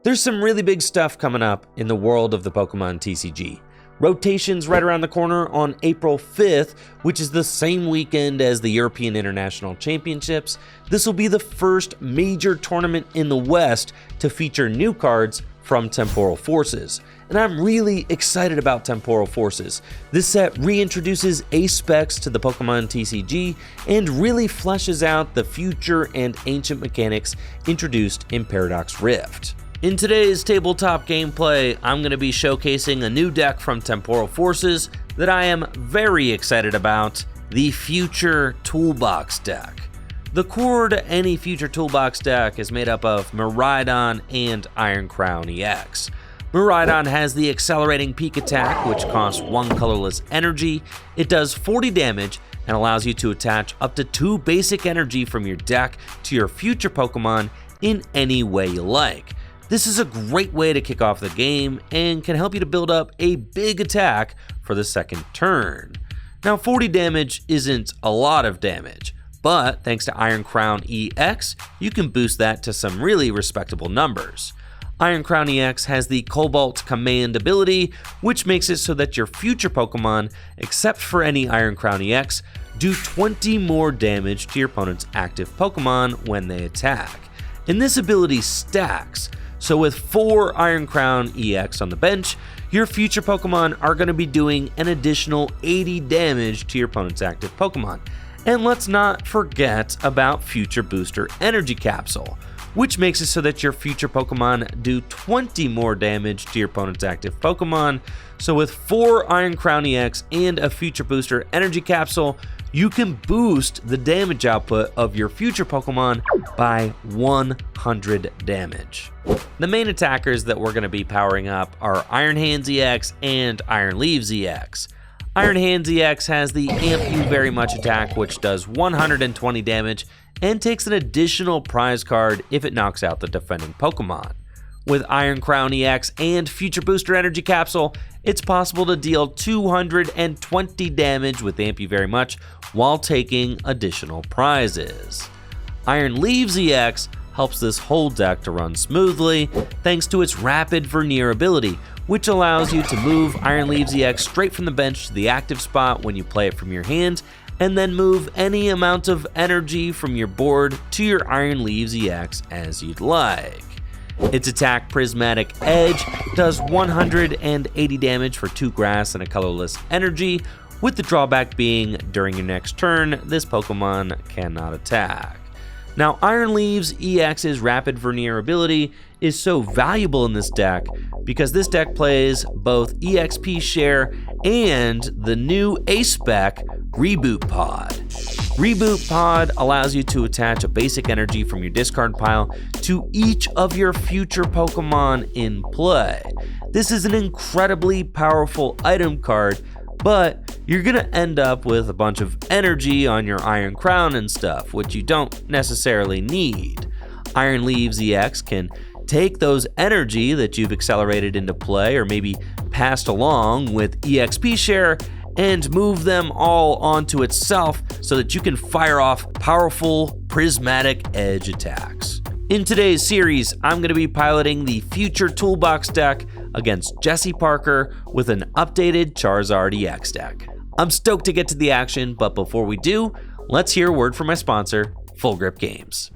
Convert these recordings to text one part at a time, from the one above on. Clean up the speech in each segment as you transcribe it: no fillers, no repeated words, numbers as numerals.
There's some really big stuff coming up in the world of the Pokemon TCG. Rotation's right around the corner on April 5th, which is the same weekend as the European International Championships. This will be the first major tournament in the West to feature new cards from Temporal Forces. And I'm really excited about Temporal Forces. This set reintroduces ace specs to the Pokemon TCG and really fleshes out the future and ancient mechanics introduced in Paradox Rift. In today's tabletop gameplay, I'm going to be showcasing a new deck from Temporal Forces that I am very excited about, the Future Toolbox deck. The core to any Future Toolbox deck is made up of Miraidon and Iron Crown EX. Miraidon has the accelerating peak attack, which costs 1 colorless energy. It does 40 damage and allows you to attach up to 2 basic energy from your deck to your future Pokemon in any way you like. This is a great way to kick off the game and can help you to build up a big attack for the second turn. Now 40 damage isn't a lot of damage, but thanks to Iron Crown EX, you can boost that to some really respectable numbers. Iron Crown EX has the Cobalt Command ability, which makes it so that your future Pokemon, except for any Iron Crown EX, do 20 more damage to your opponent's active Pokemon when they attack. And this ability stacks. So with 4 Iron Crown EX on the bench, your future Pokemon are going to be doing an additional 80 damage to your opponent's active Pokemon. And let's not forget about Future Booster Energy Capsule, which makes it so that your future Pokemon do 20 more damage to your opponent's active Pokemon. So with 4 Iron Crown EX and a Future Booster Energy Capsule, you can boost the damage output of your future Pokemon by 100 damage. The main attackers that we're going to be powering up are Iron Hands EX and Iron Leaves EX. Iron Hands EX has the Amp You Very Much attack, which does 120 damage and takes an additional prize card if it knocks out the defending Pokemon. With Iron Crown EX and Future Booster Energy Capsule, it's possible to deal 220 damage with Amp You Very Much while taking additional prizes. Iron Leaves EX helps this whole deck to run smoothly thanks to its Rapid Vernier ability, which allows you to move Iron Leaves EX straight from the bench to the active spot when you play it from your hand, and then move any amount of energy from your board to your Iron Leaves EX as you'd like. Its attack Prismatic Edge does 180 damage for 2 grass and a colorless energy, with the drawback being during your next turn, this Pokemon cannot attack. Now, Iron Leaves EX's Rapid Vernier ability is so valuable in this deck because this deck plays both EXP Share and the new Ace spec Reboot Pod. Reboot Pod allows you to attach a basic energy from your discard pile to each of your future Pokemon in play. This is an incredibly powerful item card, but you're going to end up with a bunch of energy on your Iron Crown and stuff, which you don't necessarily need. Iron Leaves EX can take those energy that you've accelerated into play or maybe passed along with EXP Share and move them all onto itself so that you can fire off powerful Prismatic Edge attacks. In today's series, I'm going to be piloting the Future Toolbox deck against Jesse Parker with an updated Charizard EX deck. I'm stoked to get to the action, but before we do, let's hear a word from my sponsor, Full Grip Games.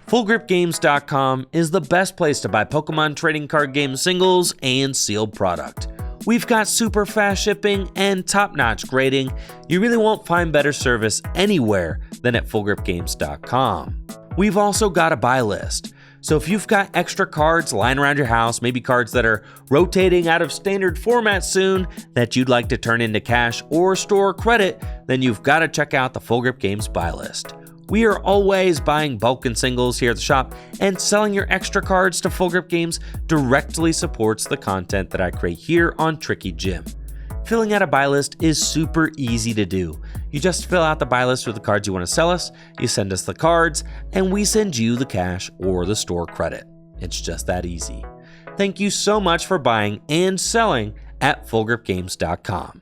FullGripGames.com is the best place to buy Pokemon trading card game singles and sealed product. We've got super fast shipping and top-notch grading. You really won't find better service anywhere than at FullGripGames.com. We've also got a buy list. So if you've got extra cards lying around your house, maybe cards that are rotating out of standard format soon that you'd like to turn into cash or store credit, then you've got to check out the Full Grip Games buy list. We are always buying bulk and singles here at the shop, and selling your extra cards to Full Grip Games directly supports the content that I create here on Tricky Gym. Filling out a buy list is super easy to do. You just fill out the buy list with the cards you want to sell us, you send us the cards, and we send you the cash or the store credit. It's just that easy. Thank you so much for buying and selling at FullGripGames.com.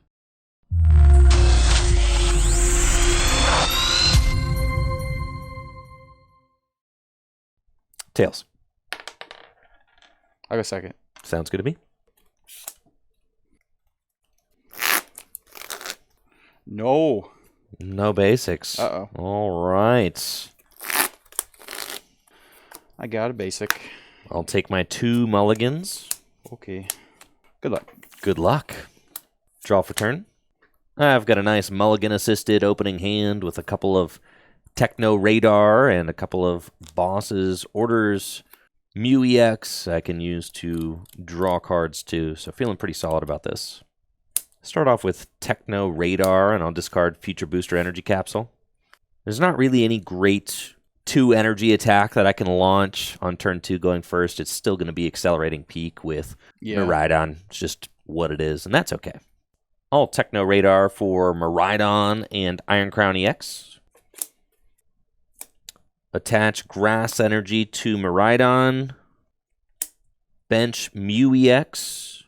Tails. I'll go second. Sounds good to me. No. No basics. Uh-oh. All right. I got a basic. I'll take my 2 mulligans. Okay. Good luck. Good luck. Draw for turn. I've got a nice mulligan-assisted opening hand with a couple of Techno Radar and a couple of Boss's Orders. Mew EX I can use to draw cards too, so feeling pretty solid about this. Start off with Techno Radar, and I'll discard Future Booster Energy Capsule. There's not really any great 2 energy attack that I can launch on turn 2 going first. It's still going to be Accelerating Peak with Miraidon. It's just what it is, and that's okay. I'll Techno Radar for Miraidon and Iron Crown EX. Attach Grass Energy to Miraidon. Bench Mew EX.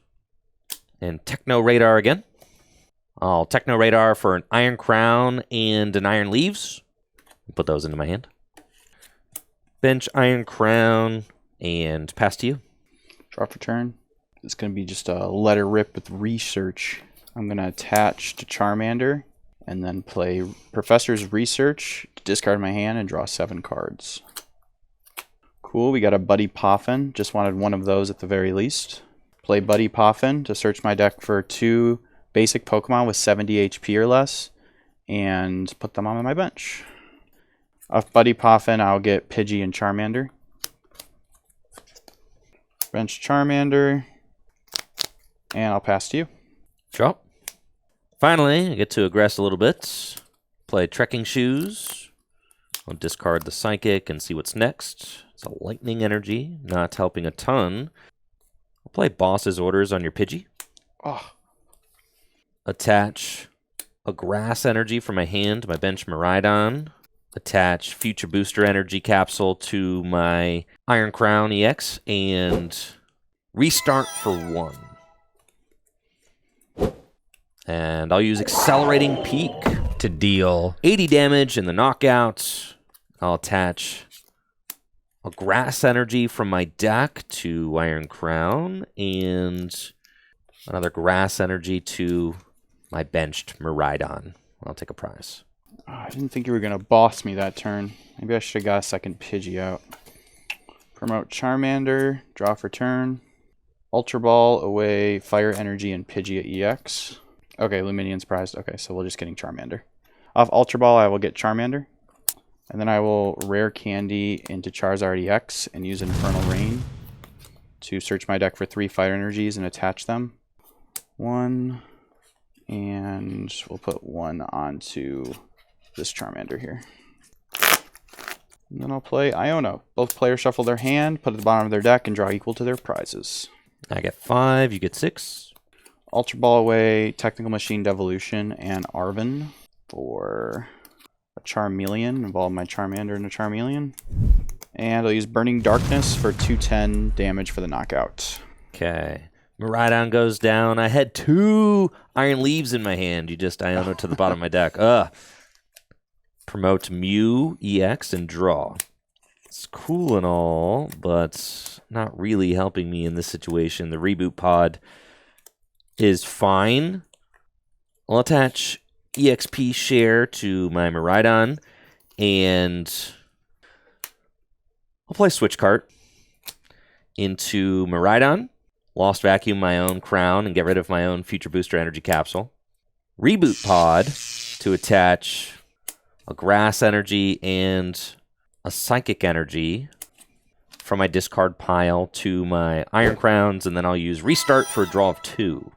And Techno Radar again. I'll Techno Radar for an Iron Crown and an Iron Leaves. Put those into my hand. Bench Iron Crown and pass to you. Draw for turn. It's going to be just a letter rip with Research. I'm going to attach to Charmander and then play Professor's Research to discard my hand and draw 7 cards. Cool, we got a Buddy Poffin. Just wanted one of those at the very least. Play Buddy Poffin to search my deck for 2 basic Pokemon with 70 HP or less and put them on my bench. Off Buddy Poffin, I'll get Pidgey and Charmander. Bench Charmander, and I'll pass to you. Drop. Finally, I get to aggress a little bit. Play Trekking Shoes. I'll discard the Psychic and see what's next. It's a Lightning Energy, not helping a ton. I'll play Boss's Orders on your Pidgey. Oh. Attach a Grass Energy from my hand to my bench Miraidon. Attach Future Booster Energy Capsule to my Iron Crown EX and restart for 1. And I'll use Accelerating Peak to deal 80 damage in the knockout. I'll attach a Grass Energy from my deck to Iron Crown and another Grass Energy to my benched Miraidon. I'll take a prize. Oh, I didn't think you were going to boss me that turn. Maybe I should have got a second Pidgey out. Promote Charmander, draw for turn. Ultra Ball away, Fire Energy and Pidgey at EX. Okay, Luminion's prized. Okay, so we're just getting Charmander. Off Ultra Ball, I will get Charmander. And then I will Rare Candy into Charizard EX and use Infernal Rain to search my deck for 3 Fire Energies and attach them. 1, and we'll put 1 onto this Charmander here. And then I'll play Iono. Both players shuffle their hand, put it at the bottom of their deck, and draw equal to their prizes. I get 5, you get 6. Ultra Ball away, Technical Machine Devolution, and Arven for a Charmeleon. Involve my Charmander in a Charmeleon. And I'll use Burning Darkness for 210 damage for the knockout. Okay. Miraidon goes down. I had 2 Iron Leaves in my hand. You just Iono to the bottom of my deck. Promote Mew EX and draw. It's cool and all, but not really helping me in this situation. The Reboot Pod is fine. I'll attach EXP Share to my Miraidon, and I'll play Switch Cart into Miraidon. Lost Vacuum my own Crown and get rid of my own Future Booster Energy Capsule. Reboot Pod to attach a Grass Energy and a Psychic Energy from my discard pile to my Iron Crowns, and then I'll use Restart for a draw of 2.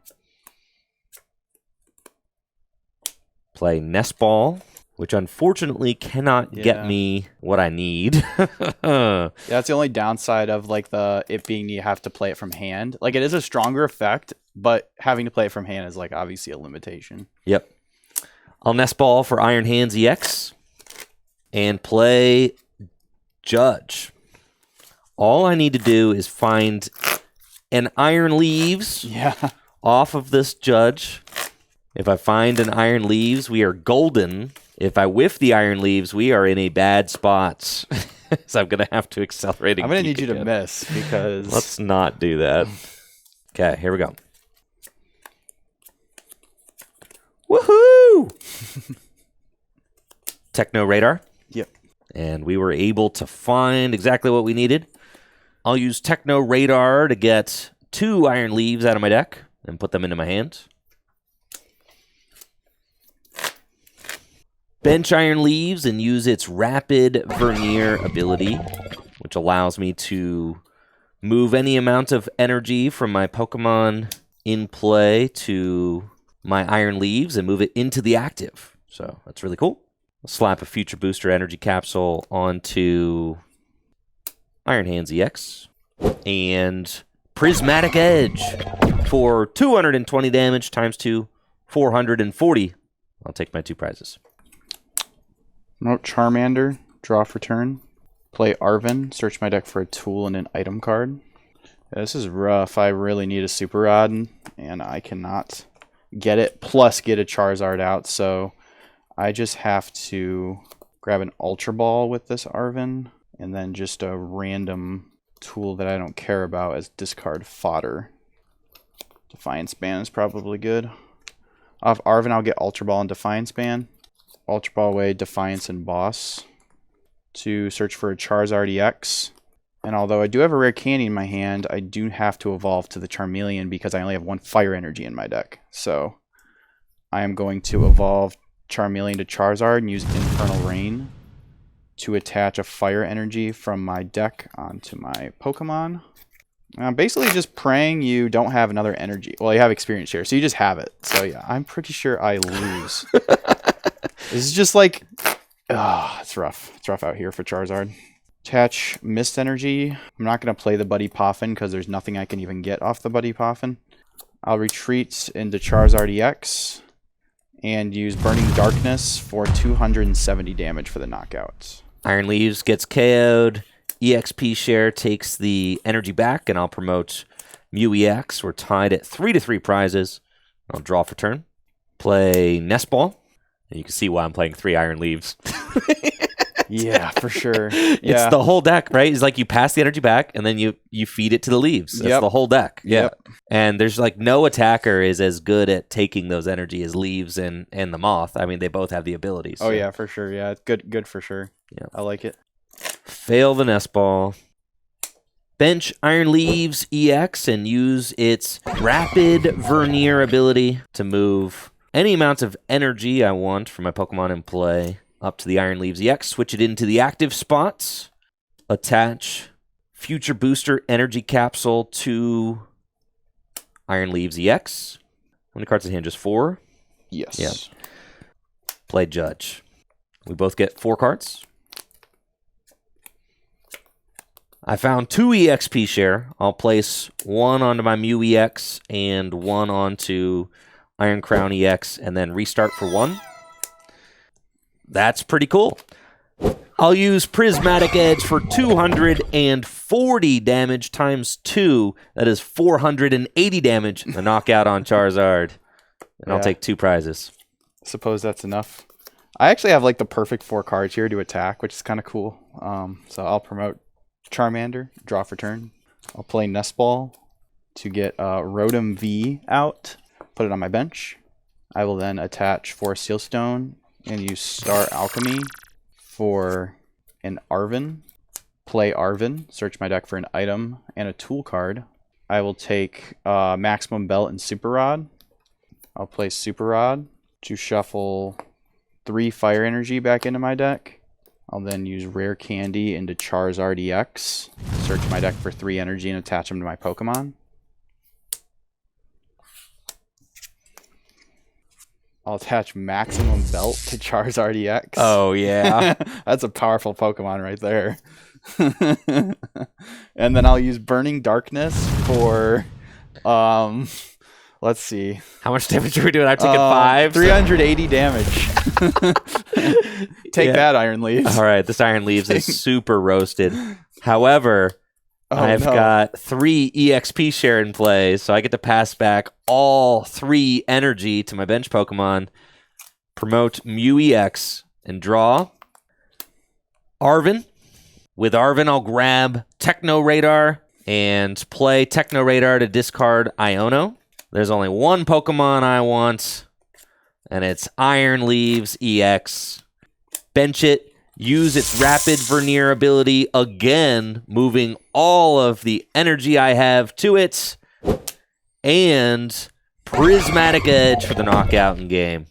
Play Nest Ball, which unfortunately cannot get me what I need. Yeah, that's the only downside of like it being you have to play it from hand. Like it is a stronger effect, but having to play it from hand is like obviously a limitation. Yep. I'll Nest Ball for Iron Hands EX and play Judge. All I need to do is find an Iron Leaves off of this Judge. If I find an Iron Leaves, we are golden. If I whiff the Iron Leaves, we are in a bad spot. So I'm going to have to accelerate. I'm going to need you to miss because... Let's not do that. Okay, here we go. Woohoo! Techno Radar. Yep. And we were able to find exactly what we needed. I'll use Techno Radar to get 2 Iron Leaves out of my deck and put them into my hand. Bench Iron Leaves and use its Rapid Vernier ability, which allows me to move any amount of energy from my Pokemon in play to my Iron Leaves and move it into the active. So that's really cool. I'll slap a Future Booster Energy Capsule onto Iron Hands EX and Prismatic Edge for 220 damage times 2, 440. I'll take my 2 prizes. Note Charmander, draw for turn. Play Arven, search my deck for a tool and an item card. Yeah, this is rough. I really need a Super Rod, and I cannot get it, plus get a Charizard out, so I just have to grab an Ultra Ball with this Arven, and then just a random tool that I don't care about as discard fodder. Defiance Band is probably good. Off Arven, I'll get Ultra Ball and Defiance Band. Ultra Ball away, Defiance and Boss to search for a Charizard EX. And although I do have a rare candy in my hand, I do have to evolve to the Charmeleon because I only have 1 fire energy in my deck. So I am going to evolve Charmeleon to Charizard and use Infernal Rain to attach a fire energy from my deck onto my Pokemon. I'm basically just praying you don't have another energy. Well, you have experience share, so you just have it. So yeah, I'm pretty sure I lose. This is just like, it's rough. It's rough out here for Charizard. Attach Mist Energy. I'm not going to play the Buddy Poffin because there's nothing I can even get off the Buddy Poffin. I'll retreat into Charizard EX and use Burning Darkness for 270 damage for the knockout. Iron Leaves gets KO'd. EXP share takes the energy back, and I'll promote Mew EX. We're tied at 3-3 prizes. I'll draw for turn. Play Nest Ball. And you can see why I'm playing 3 Iron Leaves. Yeah, for sure. It's the whole deck, right? It's like you pass the energy back, and then you feed it to the leaves. That's the whole deck. Yeah. Yep. And there's like no attacker is as good at taking those energy as Leaves and the Moth. I mean, they both have the abilities. Oh, yeah, for sure. Yeah, good for sure. Yeah. I like it. Fail the Nest Ball. Bench Iron Leaves EX and use its Rapid Vernier ability to move any amount of energy I want from my Pokemon in play up to the Iron Leaves EX. Switch it into the active spots. Attach Future Booster Energy Capsule to Iron Leaves EX. How many cards in hand? Just 4? Yes. Yeah. Play Judge. We both get 4 cards. I found 2 EXP share. I'll place 1 onto my Mew EX and 1 onto Iron Crown EX and then restart for 1. That's pretty cool. I'll use Prismatic Edge for 240 damage times 2. That is 480 damage. The knockout on Charizard. And I'll take 2 prizes. Suppose that's enough. I actually have like the perfect 4 cards here to attack, which is kind of cool. So I'll promote Charmander, draw for turn. I'll play Nest Ball to get Rotom V out, put it on my bench. I will then attach 4 Sealstone and use Star Alchemy for an Arven. Play Arven, search my deck for an item and a tool card. I will take Maximum Belt and Super Rod. I'll play Super Rod to shuffle 3 Fire Energy back into my deck. I'll then use Rare Candy into Charizard EX. Search my deck for 3 energy and attach them to my Pokemon. I'll attach Maximum Belt to Charizard EX. Oh, yeah. That's a powerful Pokemon right there. And then I'll use Burning Darkness for... let's see. How much damage are we doing? I'm taking 5. 380 damage. Take that, Iron Leaves. All right, this Iron Leaves is super roasted. However, I've got 3 EXP share in play, so I get to pass back all 3 energy to my bench Pokemon, promote Mew EX, and draw Arven. With Arven, I'll grab Techno Radar and play Techno Radar to discard Iono. There's only one Pokemon I want, and it's Iron Leaves EX. Bench it, use its Rapid Vernier ability again, moving all of the energy I have to it, and Prismatic Edge for the knockout in game.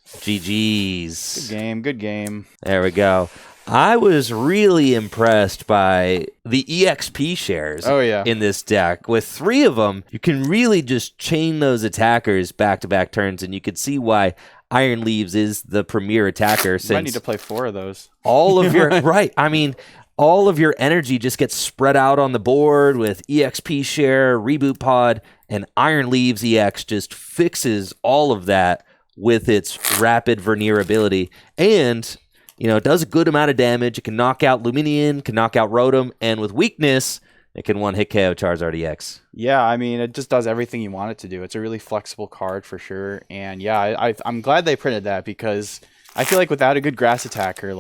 GG's. Good game, good game. There we go. I was really impressed by the EXP shares in this deck. With 3 of them, you can really just chain those attackers back-to-back turns, and you can see why Iron Leaves is the premier attacker. You might need to play 4 of those. All of your right. I mean, all of your energy just gets spread out on the board with EXP share, Reboot Pod, and Iron Leaves EX just fixes all of that with its Rapid Vernier ability. And it does a good amount of damage. It can knock out Luminion, can knock out Rotom, and with weakness, it can one-hit KO Charizard EX. Yeah, I mean, it just does everything you want it to do. It's a really flexible card for sure. And yeah, I'm glad they printed that because I feel like without a good grass attacker,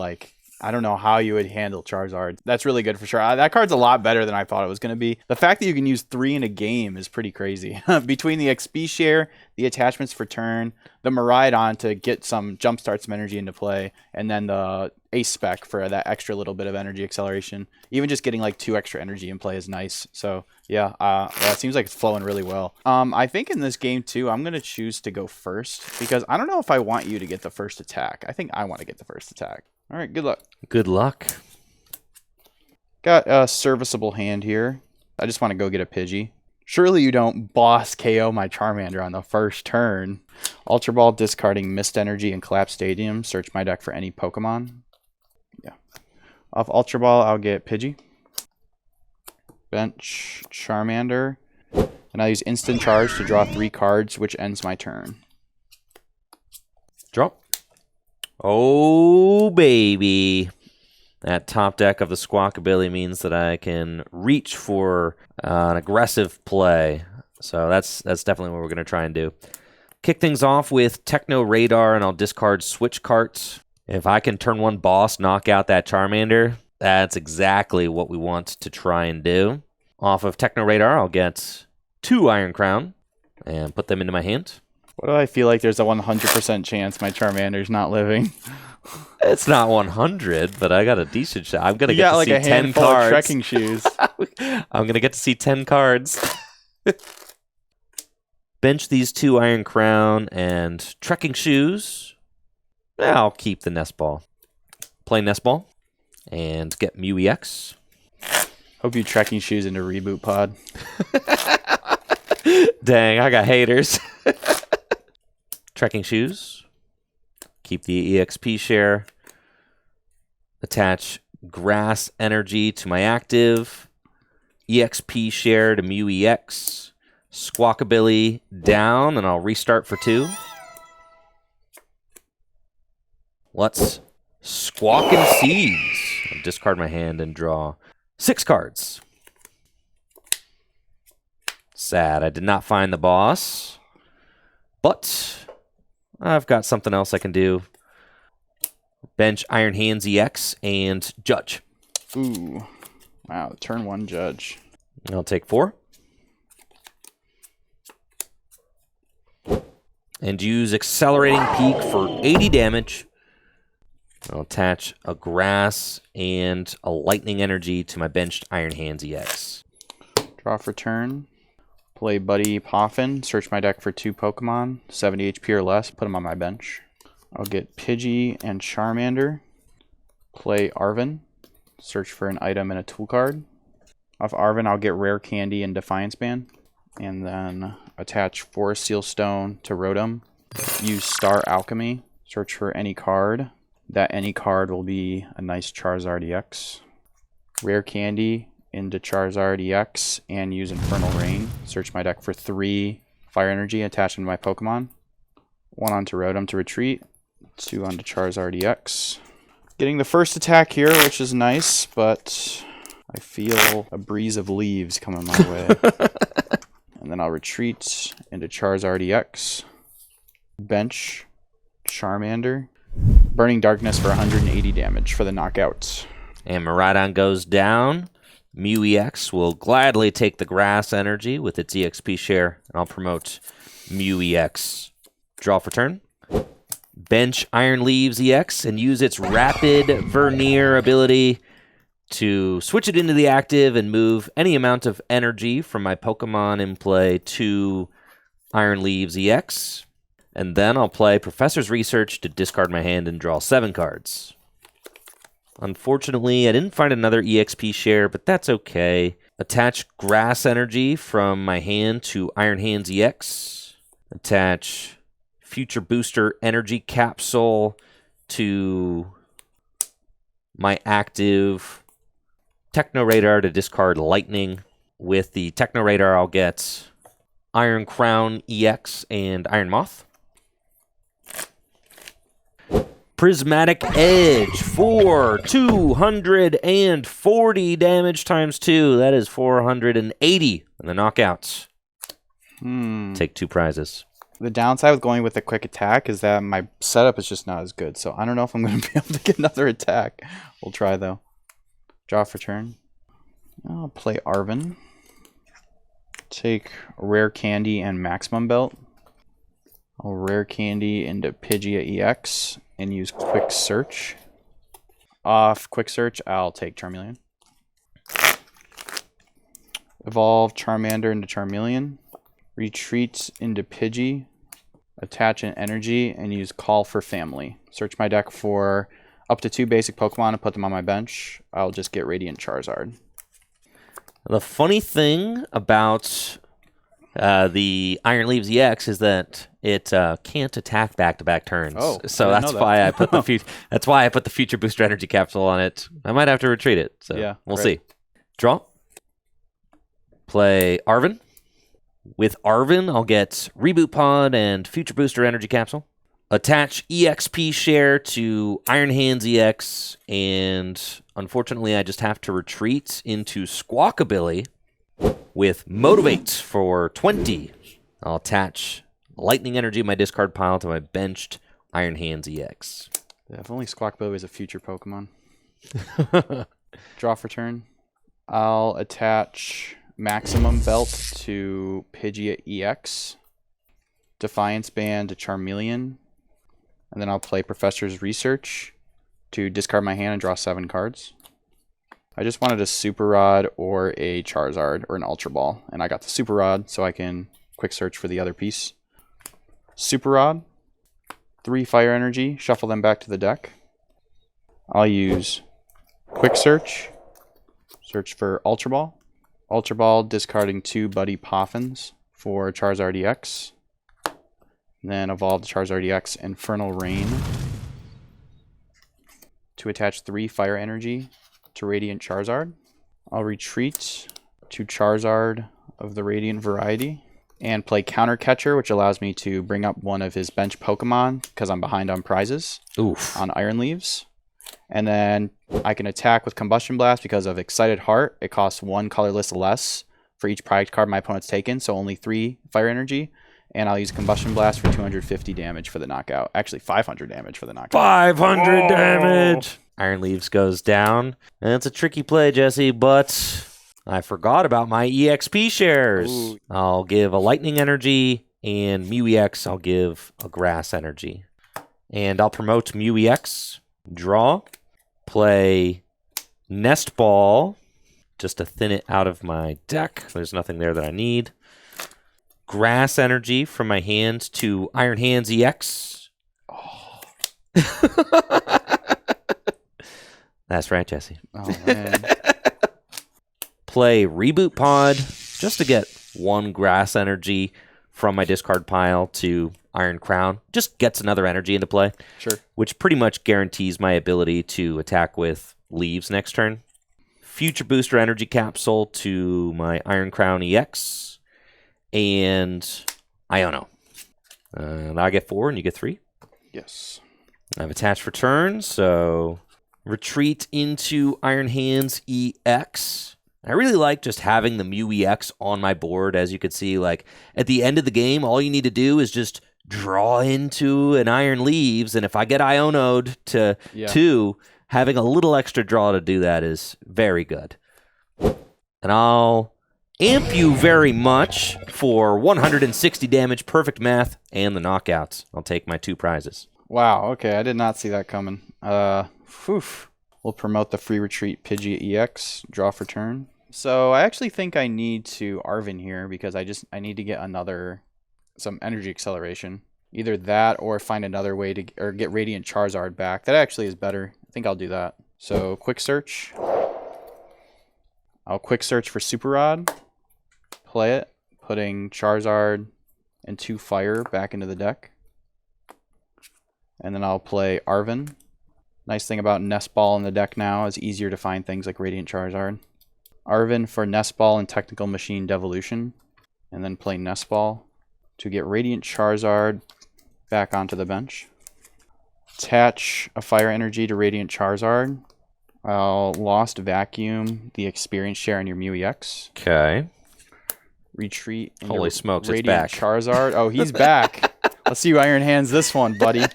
I don't know how you would handle Charizard. That's really good for sure. That card's a lot better than I thought it was going to be. The fact that you can use 3 in a game is pretty crazy. Between the XP share, the attachments for turn, the Miraidon to get some jumpstart some energy into play, and then the Ace Spec for that extra little bit of energy acceleration. Even just getting 2 extra energy in play is nice. So yeah, it seems like it's flowing really well. I think in this game too, I'm going to choose to go first because I don't know if I want you to get the first attack. I think I want to get the first attack. All right, good luck. Good luck. Got a serviceable hand here. I just want to go get a Pidgey. Surely you don't boss KO my Charmander on the first turn. Ultra Ball, discarding Mist Energy and Collapse Stadium. Search my deck for any Pokemon. Yeah. Off Ultra Ball, I'll get Pidgey. Bench Charmander. And I'll use Instant Charge to draw 3 cards, which ends my turn. Drop. Oh, baby. That top deck of the Squawkabilly means that I can reach for an aggressive play. So that's definitely what we're going to try and do. Kick things off with Techno Radar, and I'll discard Switch Carts. If I can turn 1 boss, knock out that Charmander, that's exactly what we want to try and do. Off of Techno Radar, I'll get 2 Iron Crown and put them into my hand. What do I feel like there's a 100% chance my Charmander's not living? It's not 100, but I got a decent shot. I'm going to get to see 10 cards. Of trekking shoes. I'm going to get to see 10 cards. Bench these 2 Iron Crown and Trekking Shoes. I'll keep the Nest Ball. Play Nest Ball and get Mew EX. Hope you Trekking Shoes into Reboot Pod. Dang, I got haters. Trekking Shoes. Keep the EXP share. Attach Grass Energy to my active. EXP share to Mew EX. Squawkabilly down, and I'll restart for 2. Let's Squawk and Seize. I'll discard my hand and draw 6 cards. Sad, I did not find the boss. But I've got something else I can do. Bench Iron Hands EX and Judge. Ooh. Wow, turn 1 Judge. I'll take 4. And use Accelerating Peak for 80 damage. I'll attach a Grass and a Lightning Energy to my benched Iron Hands EX. Draw for turn. Play Buddy Poffin. Search my deck for 2 Pokemon. 70 HP or less. Put them on my bench. I'll get Pidgey and Charmander. Play Arven. Search for an item and a tool card. Off Arven, I'll get Rare Candy and Defiance Band. And then attach Forest Seal Stone to Rotom. Use Star Alchemy. Search for any card. That any card will be a nice Charizard EX. Rare Candy into Charizard EX and use Infernal Rain. Search my deck for 3 Fire Energy, attach them to my Pokemon. 1 onto Rotom to retreat. 2 onto Charizard EX. Getting the first attack here, which is nice, but I feel a breeze of leaves coming my way. And then I'll retreat into Charizard EX. Bench Charmander. Burning Darkness for 180 damage for the knockout. And Miraidon goes down. Mew EX will gladly take the grass energy with its EXP share, and I'll promote Mew EX. Draw for turn. Bench Iron Leaves EX and use its Rapid Vernier ability to switch it into the active and move any amount of energy from my Pokemon in play to Iron Leaves EX. And then I'll play Professor's Research to discard my hand and draw 7 cards. Unfortunately, I didn't find another EXP share, but that's okay. Attach Grass Energy from my hand to Iron Hands EX. Attach Future Booster Energy Capsule to my active Techno Radar to discard Lightning. With the Techno Radar, I'll get Iron Crown EX and Iron Moth. Prismatic Edge for 240 damage times 2. That is 480 in the knockouts. Take 2 prizes. The downside with going with a quick attack is that my setup is just not as good. So I don't know if I'm going to be able to get another attack. We'll try, though. Draw for turn. I'll play Arven. Take Rare Candy and Maximum Belt. I'll Rare Candy into Pidgeot EX and use Quick Search. Off Quick Search, I'll take Charmeleon. Evolve Charmander into Charmeleon. Retreat into Pidgey. Attach an energy and use Call for Family. Search my deck for up to 2 basic Pokemon and put them on my bench. I'll just get Radiant Charizard. The funny thing about the Iron Leaves EX is that it can't attack back-to-back turns. Oh, so that's why I put the Future Booster Energy Capsule on it. I might have to retreat it. So yeah, we'll see. Draw. Play Arven. With Arven, I'll get Reboot Pod and Future Booster Energy Capsule. Attach EXP share to Iron Hands EX, and unfortunately, I just have to retreat into Squawkabilly with Motivate for 20. I'll attach Lightning Energy in my discard pile to my benched Iron Hands EX. Yeah, if only Squawkabilly was a future Pokemon. Draw for turn. I'll attach Maximum Belt to Pidgeot EX. Defiance Band to Charmeleon. And then I'll play Professor's Research to discard my hand and draw 7 cards. I just wanted a Super Rod or a Charizard or an Ultra Ball. And I got the Super Rod, so I can quick search for the other piece. Super Rod. 3 Fire Energy. Shuffle them back to the deck. I'll use Quick Search. Search for Ultra Ball. Ultra Ball, discarding 2 Buddy Poffins for Charizard EX. Then evolve the Charizard EX Infernal Rain to attach 3 Fire Energy to Radiant Charizard. I'll retreat to Charizard of the Radiant variety and play Counter Catcher, which allows me to bring up one of his bench Pokemon because I'm behind on prizes. On Iron Leaves. And then I can attack with Combustion Blast because of Excited Heart. It costs 1 colorless less for each prize card my opponent's taken, so only 3 Fire Energy. And I'll use Combustion Blast for 250 damage for the knockout. Actually, 500 damage for the knockout. 500 damage! Iron Leaves goes down. And it's a tricky play, Jesse, but I forgot about my EXP shares. Ooh. I'll give a Lightning Energy, and Mew EX, I'll give a Grass Energy. And I'll promote Mew EX. Draw. Play Nest Ball, just to thin it out of my deck. There's nothing there that I need. Grass Energy from my hand to Iron Hands EX. Oh. That's right, Jesse. Oh, man. Play Reboot Pod just to get 1 Grass Energy from my discard pile to Iron Crown. Just gets another energy into play. Sure. Which pretty much guarantees my ability to attack with Leaves next turn. Future Booster Energy Capsule to my Iron Crown EX. And Iono. I get 4 and you get 3. Yes. I've attached for turn, so retreat into Iron Hands EX. I really like just having the Mew EX on my board. As you can see, like at the end of the game, all you need to do is just draw into an Iron Leaves, and if I get Iono'd to 2, having a little extra draw to do that is very good. And I'll amp you very much for 160 damage, perfect math, and the knockouts. I'll take my 2 prizes. Wow, okay, I did not see that coming. We'll promote the free retreat Pidgey EX, draw for turn. So I actually think I need to Arven here because I need to get some energy acceleration. Either that or find another way to get Radiant Charizard back. That actually is better. I think I'll do that. So quick search. I'll quick search for Super Rod. Play it, putting Charizard and 2 fire back into the deck. And then I'll play Arven. Nice thing about Nest Ball in the deck now is easier to find things like Radiant Charizard. Arven for Nest Ball and Technical Machine Devolution. And then play Nest Ball to get Radiant Charizard back onto the bench. Attach a Fire Energy to Radiant Charizard. I'll Lost Vacuum the experience share on your Mew EX. Okay. Retreat. Holy smokes, it's Radiant back. Charizard. Oh, he's back. Let's see who Iron Hands this one, buddy.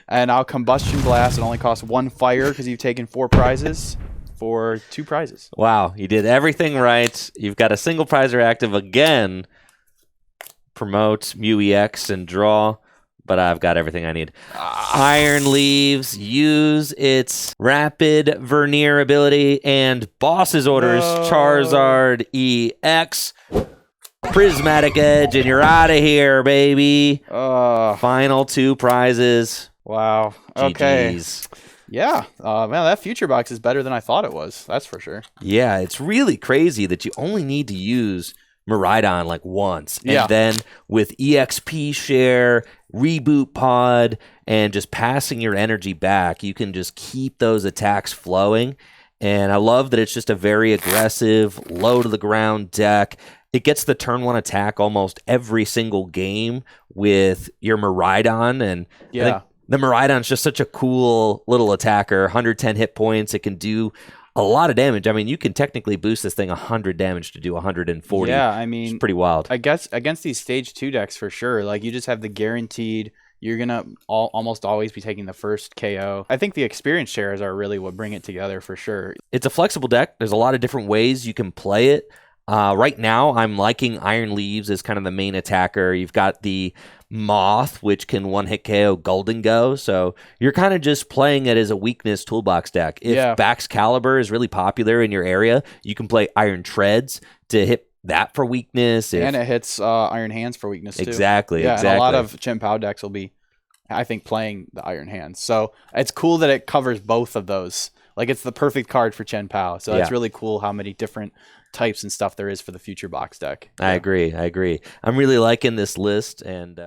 And I'll Combustion Blast. It only costs 1 fire because you've taken 4 prizes for 2 prizes. Wow, you did everything right. You've got a single prizer active again. Promote Mew EX and draw. But I've got everything I need. Iron Leaves, use its Rapid Vernier ability and Boss's Orders, Charizard EX. Prismatic Edge, and you're out of here, baby. Final 2 prizes. Wow. Okay. GG's. Yeah. Man, that future box is better than I thought it was. That's for sure. Yeah, it's really crazy that you only need to use Miraidon like once. And then with EXP share, reboot pod, and just passing your energy back, you can just keep those attacks flowing. And I love that it's just a very aggressive, low to the ground deck. It gets the turn 1 attack almost every single game with your Miraidon. And I think the Miraidon's just such a cool little attacker. 110 hit points. It can do a lot of damage. I mean, you can technically boost this thing 100 damage to do 140. Yeah, I mean, it's pretty wild. I guess against these stage 2 decks for sure. Like, you just have the guaranteed. You're gonna almost always be taking the first KO. I think the experience shares are really what bring it together for sure. It's a flexible deck. There's a lot of different ways you can play it. Right now, I'm liking Iron Leaves as kind of the main attacker. You've got the Moth, which can 1-hit KO Golden Go. So you're kind of just playing it as a weakness toolbox deck. If Bax Caliber is really popular in your area, you can play Iron Treads to hit that for weakness. And it hits Iron Hands for weakness too. Exactly. Yeah, and a lot of Chen Pao decks will be, I think, playing the Iron Hands. So it's cool that it covers both of those. Like, it's the perfect card for Chen Pao. So it's really cool how many different types and stuff there is for the future box deck. I agree. I'm really liking this list. And